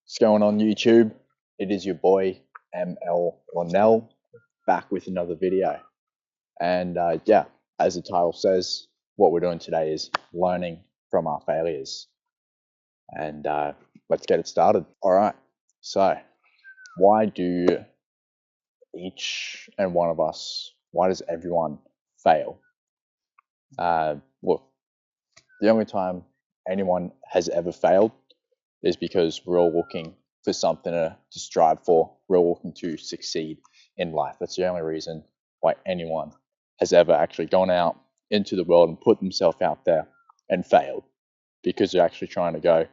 What's going on YouTube? It is your boy ML Lonell back with another video. And yeah, as the title says, what we're doing today is learning from our failures. And let's get it started. All right, so why do each and one of us, why does everyone fail? Look, the only time anyone has ever failed is because we're all looking for something to strive for. We're all looking to succeed in life. That's the only reason why anyone has ever actually gone out into the world and put themselves out there and failed, because they're actually trying to go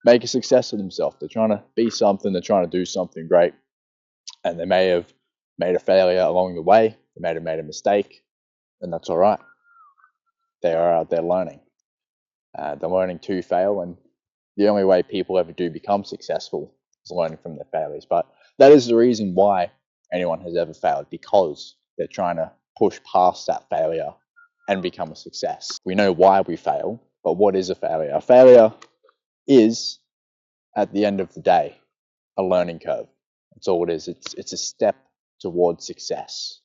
make a success of themselves. They're trying to be something, they're trying to do something great, and they may have made a failure along the way. They may have made a mistake, and that's all right. They are out there learning. They're learning to fail, and the only way people ever do become successful is learning from their failures. But that is the reason why anyone has ever failed, because they're trying to push past that failure and become a success. We know why we fail, but what is a failure? A failure is, at the end of the day, a learning curve. That's all it is. It's a step towards success.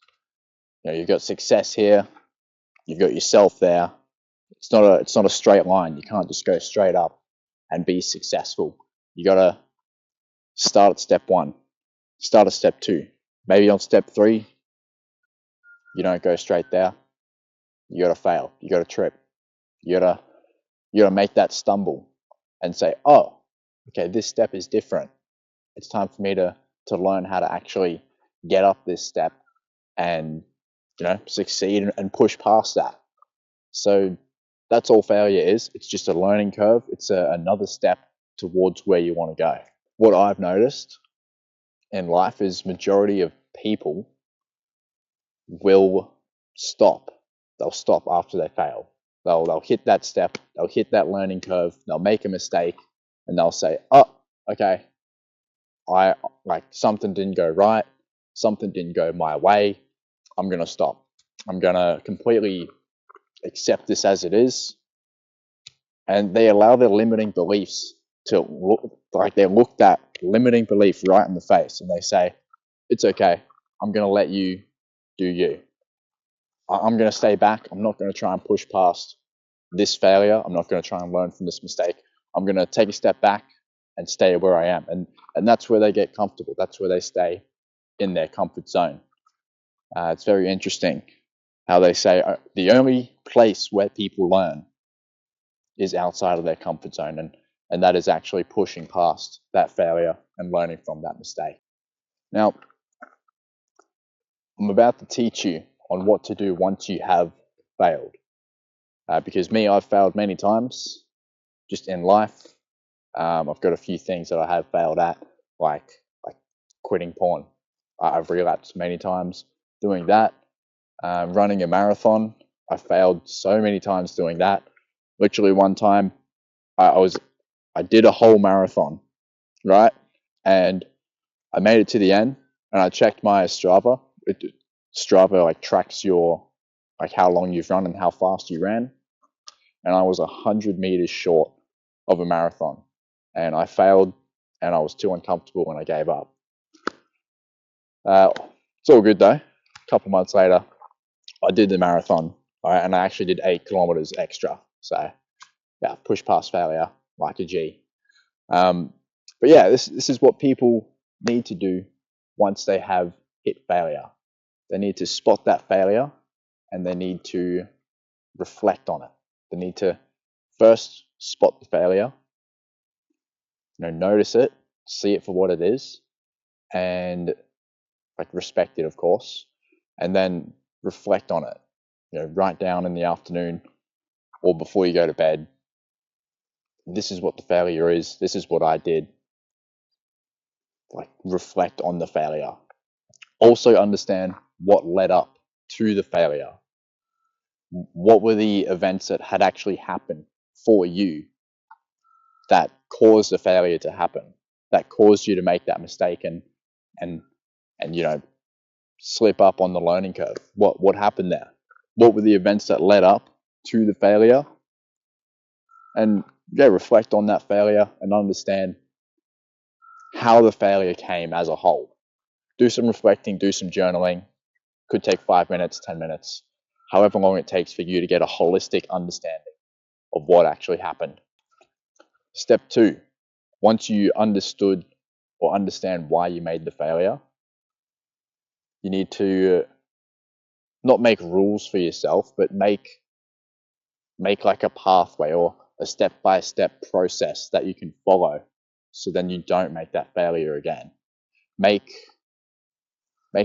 You know, you've got success here, you've got yourself there. It's not a straight line. You can't just go straight up and be successful. You got to start at step one, start at step two. Maybe on step three, you don't go straight there. You got to fail. You got to trip. You got to make that stumble and say, oh, okay, this step is different. It's time for me to learn how to actually get up this step and, succeed and push past that. So that's all failure is. It's just a learning curve. It's another step towards where you want to go. What I've noticed in life is majority of people will stop. They'll stop after they fail. They'll hit that step. They'll hit that learning curve. They'll make a mistake, and they'll say, "Oh, okay, something didn't go right. Something didn't go my way. I'm gonna stop. I'm gonna completely accept this as it is." And they allow their limiting beliefs to look that limiting belief right in the face, and they say, "It's okay. I'm gonna let you do you. I'm going to stay back. I'm not going to try and push past this failure. I'm not going to try and learn from this mistake. I'm going to take a step back and stay where I am." And that's where they get comfortable. That's where they stay in their comfort zone. It's very interesting how they say the only place where people learn is outside of their comfort zone. And that is actually pushing past that failure and learning from that mistake. Now, I'm about to teach you on what to do once you have failed. Because I've failed many times just in life. I've got a few things that I have failed at, like quitting porn. I've relapsed many times doing that. Running a marathon, I failed so many times doing that. Literally one time, I did a whole marathon, right? And I made it to the end, and I checked my Strava. Strava tracks your how long you've run and how fast you ran, and I was 100 meters short of a marathon, and I failed, and I was too uncomfortable, and I gave up. It's all good though. A couple months later, I did the marathon, right, and I actually did 8 kilometers extra. So yeah, push past failure like a G. But yeah, this is what people need to do once they have hit failure. They need to spot that failure, and they need to reflect on it. They need to first spot the failure, notice it, see it for what it is, and respect it, of course, and then reflect on it. Write down in the afternoon or before you go to bed, this is what the failure is, this is what I did. Reflect on the failure. Also understand what led up to the failure. What were the events that had actually happened for you that caused the failure to happen, that caused you to make that mistake and slip up on the learning curve? What happened there? What were the events that led up to the failure? And reflect on that failure and understand how the failure came as a whole. Do some reflecting, do some journaling. Could take 5 minutes, 10 minutes, however long it takes for you to get a holistic understanding of what actually happened. Step 2, once you understood or understand why you made the failure, you need to not make rules for yourself, but make like a pathway or a step-by-step process that you can follow, so then you don't make that failure again. Make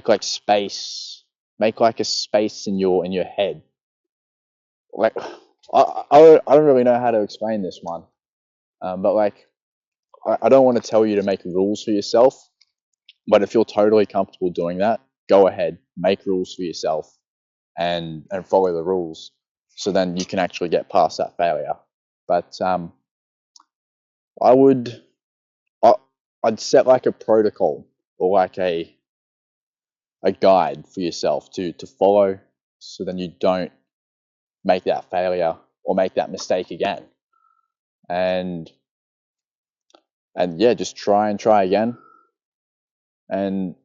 like space, make like a space in your head. Like I don't really know how to explain this one, but like I don't want to tell you to make rules for yourself, but if you're totally comfortable doing that, go ahead, make rules for yourself, and follow the rules, so then you can actually get past that failure. But I'd set like a protocol or like a guide for yourself to follow, so then you don't make that failure or make that mistake again. And yeah, just try again, and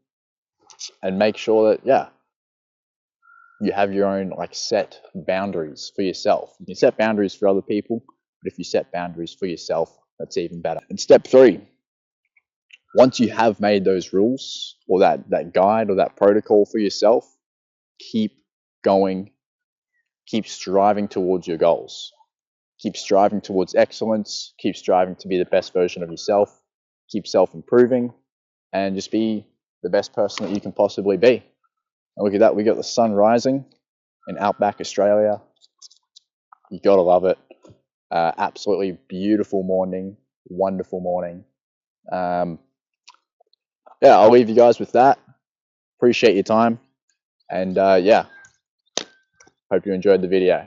make sure that you have your own like set boundaries for yourself. You can set boundaries for other people, but if you set boundaries for yourself, that's even better. And step 3, once you have made those rules or that guide or that protocol for yourself, keep going, keep striving towards your goals, keep striving towards excellence, keep striving to be the best version of yourself, keep self-improving, and just be the best person that you can possibly be. And look at that, we got the sun rising in Outback Australia. You gotta love it. Absolutely beautiful morning, wonderful morning. I'll leave you guys with that. Appreciate your time, and hope you enjoyed the video.